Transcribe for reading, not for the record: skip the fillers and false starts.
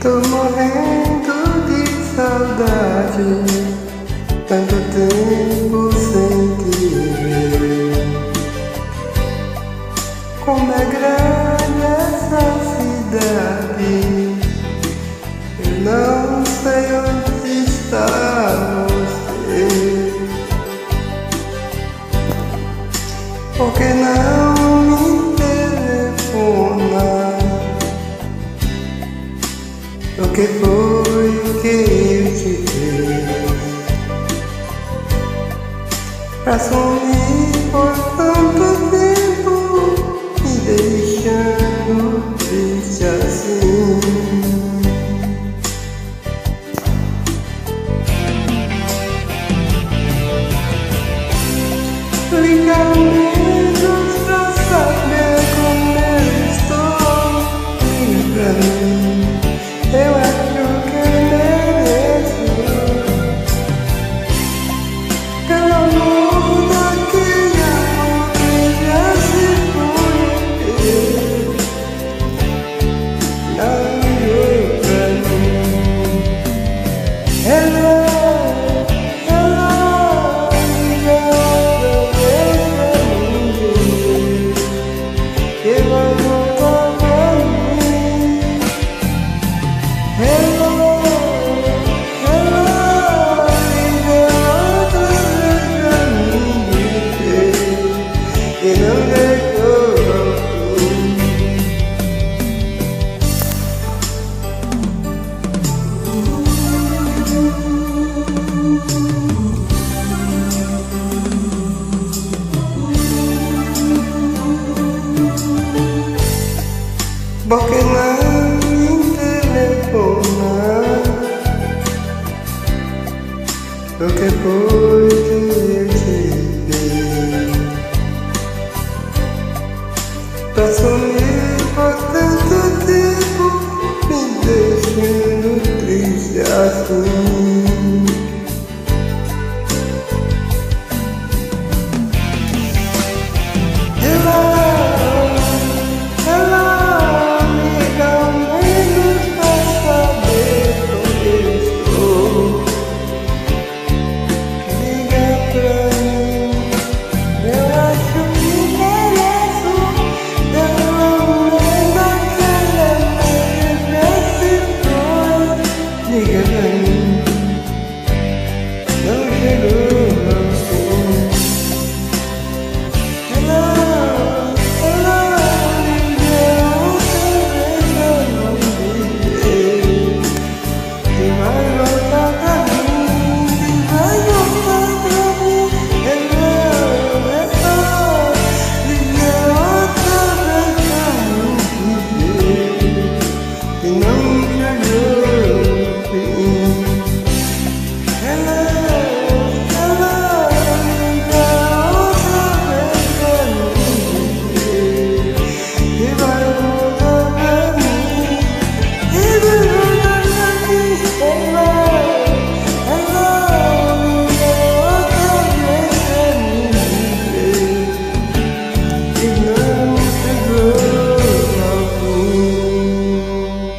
Tô morrendo de saudade, tanto tempo sem te ver. Como é grande essa cidade, eu não sei onde está você. Por que não me telefona? O que foi que eu te fiz pra sumir por tanto tempo, me deixando triste assim? Liga menos pra saber como eu estou. Liga pra mim, eu acho que mereço. Pelo amor daquele amor que já se foi. Não ligou pra mim. Hello, hello, liga outra vez pra mim. Eu amo pra mim. Hello, hello, liga outra vez pra mim. E não ligou pra mim. Por que não me telefona? O que foi